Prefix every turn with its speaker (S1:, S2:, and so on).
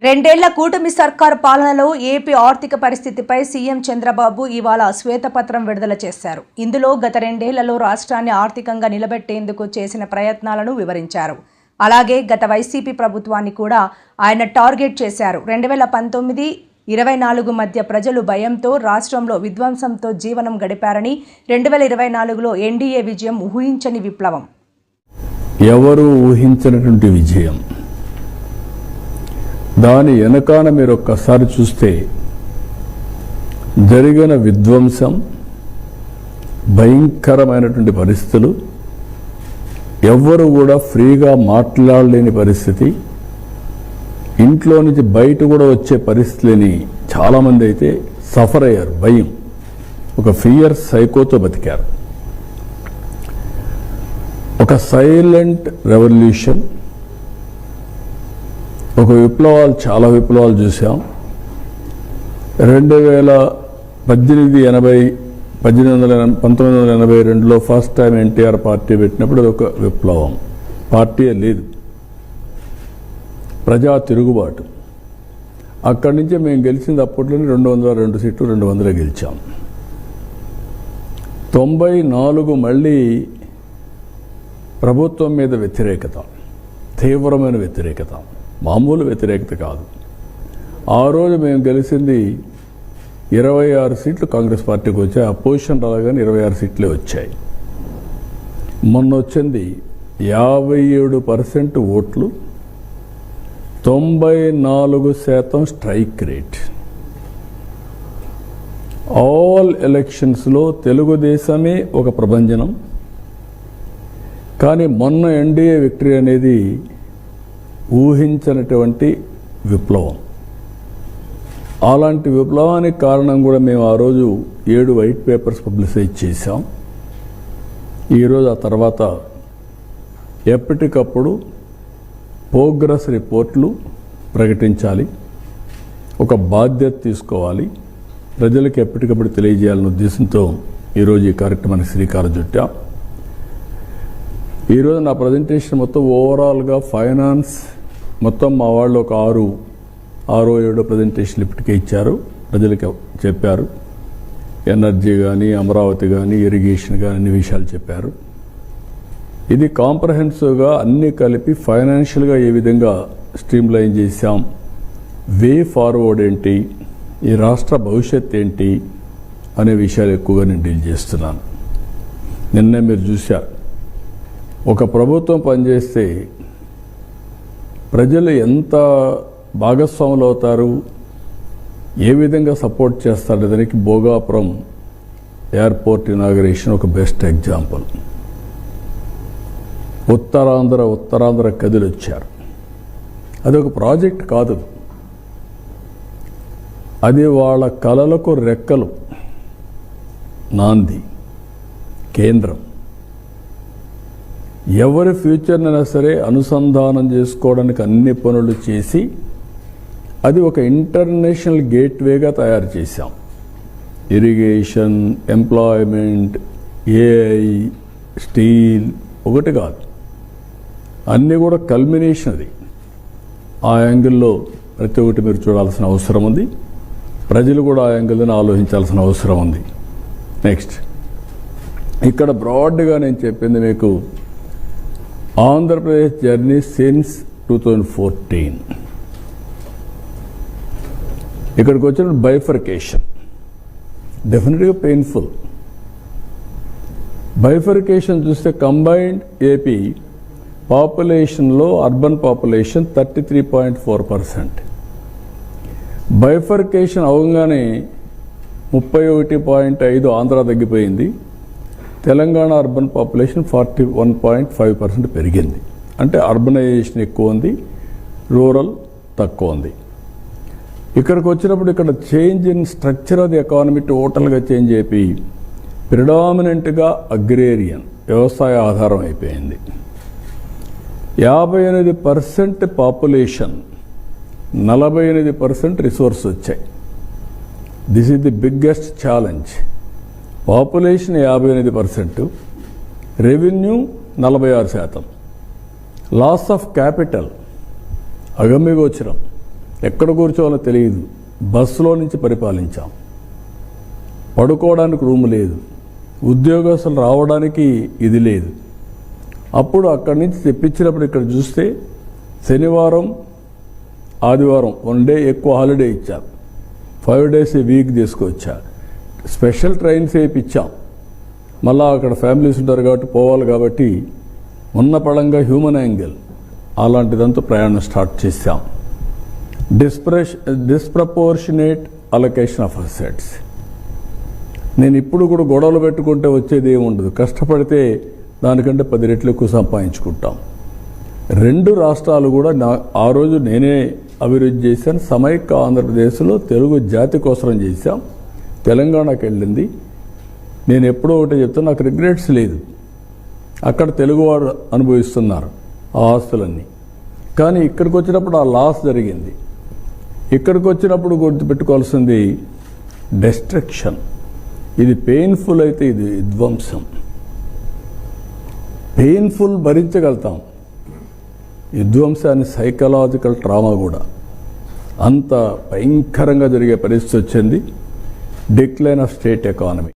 S1: రెండేళ్ల కూటమి సర్కారు పాలనలో ఏపీ ఆర్థిక పరిస్థితిపై సీఎం చంద్రబాబు ఇవాళ శ్వేతపత్రం విడుదల చేశారు. ఇందులో గత రెండేళ్లలో రాష్ట్రాన్ని ఆర్థికంగా నిలబెట్టేందుకు చేసిన ప్రయత్నాలను వివరించారు. అలాగే గత వైసీపీ ప్రభుత్వాన్ని కూడా ఆయన టార్గెట్ చేశారు. 2019-24 మధ్య ప్రజలు భయంతో రాష్ట్రంలో విధ్వంసంతో జీవనం గడిపారని, 2024లో ఎన్డీఏ విజయం ఊహించని విప్లవం.
S2: ఎవరు ఊహించినటువంటి విజయం. దాని వెనకాన మీరు ఒక్కసారి చూస్తే జరిగిన విధ్వంసం, భయంకరమైనటువంటి పరిస్థితులు, ఎవ్వరు కూడా ఫ్రీగా మాట్లాడలేని పరిస్థితి, ఇంట్లో నుంచి బయట కూడా వచ్చే పరిస్థితులని చాలామంది అయితే సఫర్ అయ్యారు. భయం, ఒక ఫియర్ సైకోతో బతికారు. ఒక సైలెంట్ రెవల్యూషన్, ఒక విప్లవాలు, చాలా విప్లవాలు చూసాం. 1982లో ఫస్ట్ టైం ఎన్టీఆర్ పార్టీ పెట్టినప్పుడు అది ఒక విప్లవం. పార్టీయే లేదు, ప్రజా తిరుగుబాటు. అక్కడి నుంచే మేము గెలిచింది అప్పట్లోనే 202 సీట్లు, 200 గెలిచాం. 94 మళ్ళీ ప్రభుత్వం మీద వ్యతిరేకత, తీవ్రమైన వ్యతిరేకత, మామూలు వ్యతిరేకత కాదు. ఆ రోజు మేము గెలిచింది 26 సీట్లు కాంగ్రెస్ పార్టీకి వచ్చాయి. అపోజిషన్ రాగానే 26 సీట్లే వచ్చాయి. మొన్న వచ్చింది 57% ఓట్లు, 94% స్ట్రైక్ రేట్. ఆల్ ఎలక్షన్స్లో తెలుగుదేశమే ఒక ప్రభంజనం. కానీ మొన్న ఎన్డీఏ విక్టరీ అనేది ఊహించినటువంటి విప్లవం. అలాంటి విప్లవానికి కారణం కూడా మేము ఆ రోజు 7 వైట్ పేపర్స్ పబ్లిసైజ్ చేశాం. ఈరోజు ఆ తర్వాత ఎప్పటికప్పుడు ప్రోగ్రెస్ రిపోర్ట్లు ప్రకటించాలి, ఒక బాధ్యత తీసుకోవాలి, ప్రజలకు ఎప్పటికప్పుడు తెలియజేయాలనే ఉద్దేశంతో ఈరోజు ఈ కార్యక్రమానికి శ్రీకారం చుట్టాం. ఈరోజు నా ప్రజెంటేషన్ మొత్తం ఓవరాల్గా ఫైనాన్స్ మొత్తం మా వాళ్ళు ఒక 6-7 ప్రజెంటేషన్లు ఇప్పటికే ఇచ్చారు, ప్రజలకు చెప్పారు. ఎనర్జీ కానీ, అమరావతి కానీ, ఇరిగేషన్ కానీ అన్ని విషయాలు చెప్పారు. ఇది కాంప్రహెన్సివ్గా అన్నీ కలిపి ఫైనాన్షియల్గా ఏ విధంగా స్ట్రీమ్లైన్ చేశాం, వే ఫార్వర్డ్ ఏంటి, ఈ రాష్ట్ర భవిష్యత్ ఏంటి అనే విషయాలు ఎక్కువగా నేను డీల్ చేస్తున్నాను. నిన్నే మీరు చూశారు, ఒక ప్రభుత్వం పనిచేస్తే ప్రజలు ఎంత భాగస్వాములు అవుతారు, ఏ విధంగా సపోర్ట్ చేస్తారు. దానికి భోగాపురం ఎయిర్పోర్ట్ ఇనాగరేషన్ ఒక బెస్ట్ ఎగ్జాంపుల్. ఉత్తరాంధ్ర కదిలి వచ్చారు. అది ఒక ప్రాజెక్ట్ కాదు, అది వాళ్ళ కలలకు రెక్కలు, నాంది, కేంద్రం. ఎవరి ఫ్యూచర్నైనా సరే అనుసంధానం చేసుకోవడానికి అన్ని పనులు చేసి అది ఒక ఇంటర్నేషనల్ గేట్వేగా తయారు చేశాం. ఇరిగేషన్, ఎంప్లాయ్మెంట్, ఏఐ, స్టీల్ ఒకటి కాదు, అన్నీ కూడా కల్మినేషన్. అది ఆ యాంగిల్లో ప్రతి ఒక్కటి మీరు చూడాల్సిన అవసరం ఉంది. ప్రజలు కూడా ఆ యాంగిల్ని ఆలోచించాల్సిన అవసరం ఉంది. నెక్స్ట్, ఇక్కడ బ్రాడ్గా నేను చెప్పింది మీకు ఆంధ్రప్రదేశ్ జర్నీ సిన్స్ 2014. ఇక్కడికి వచ్చిన బైఫర్కేషన్ డెఫినెట్గా పెయిన్ఫుల్. బైఫర్కేషన్ చూస్తే కంబైన్డ్ ఏపీ పాపులేషన్లో అర్బన్ పాపులేషన్ 33.4%. బైఫర్కేషన్ అవగానే 31.5 ఆంధ్ర తగ్గిపోయింది. తెలంగాణ అర్బన్ పాపులేషన్ 41.5% పెరిగింది. అంటే అర్బనైజేషన్ ఎక్కువ ఉంది, రూరల్ తక్కువ ఉంది. ఇక్కడికి వచ్చినప్పుడు ఇక్కడ change in structure of the economy టోటల్గా చేంజ్ అయిపోయి ప్రిడామినెంట్గా అగ్రేరియన్, వ్యవసాయ ఆధారం అయిపోయింది. 58% పాపులేషన్, 48% రిసోర్స్ వచ్చాయి. This is the biggest challenge. Population 58%, revenue 46%, loss of capital అగమ్యగోచరం. ఎక్కడ కూర్చోవాలో తెలియదు. బస్సులో నుంచి పరిపాలించాం. పడుకోవడానికి రూమ్ లేదు, ఉద్యోగస్తులు రావడానికి ఇది లేదు. అప్పుడు అక్కడి నుంచి తెప్పించినప్పుడు ఇక్కడ చూస్తే శనివారం ఆదివారం 1 డే ఎక్కువ హాలిడే ఇచ్చారు. 5 days ఏ వీక్ తీసుకొచ్చారు. స్పెషల్ ట్రైన్స్ వేయించాం. మళ్ళా అక్కడ ఫ్యామిలీస్ ఉంటారు కాబట్టి పోవాలి కాబట్టి ఉన్న పడంగా హ్యూమన్ యాంగిల్ అలాంటిదంతా ప్రయాణం స్టార్ట్ చేశాం. Disproportionate allocation of assets. నేను ఇప్పుడు కూడా గొడవలు పెట్టుకుంటే వచ్చేది ఏమి ఉండదు. కష్టపడితే దానికంటే 10 రెట్లు ఎక్కువ సంపాదించుకుంటాం. 2 రాష్ట్రాలు కూడా ఆ రోజు నేనే అభివృద్ధి చేశాను. సమైక్య ఆంధ్రప్రదేశ్లో తెలుగు జాతి కోసం చేశాం. తెలంగాణకు వెళ్ళింది. నేను ఎప్పుడో ఒకటి చెప్తాను, నాకు రిగ్రెట్స్ లేదు. అక్కడ తెలుగువాడు అనుభవిస్తున్నారు ఆ ఆస్తులన్నీ. కానీ ఇక్కడికి వచ్చినప్పుడు ఆ లాస్ జరిగింది. ఇక్కడికి వచ్చినప్పుడు గుర్తుపెట్టుకోవాల్సింది డెస్ట్రక్షన్. ఇది పెయిన్ఫుల్ అయితే ఇది విధ్వంసం. పెయిన్ఫుల్ భరించగలుగుతాం, విధ్వంసాన్ని సైకలాజికల్ ట్రామా కూడా అంత భయంకరంగా జరిగే పరిస్థితి వచ్చింది. Decline of state economy.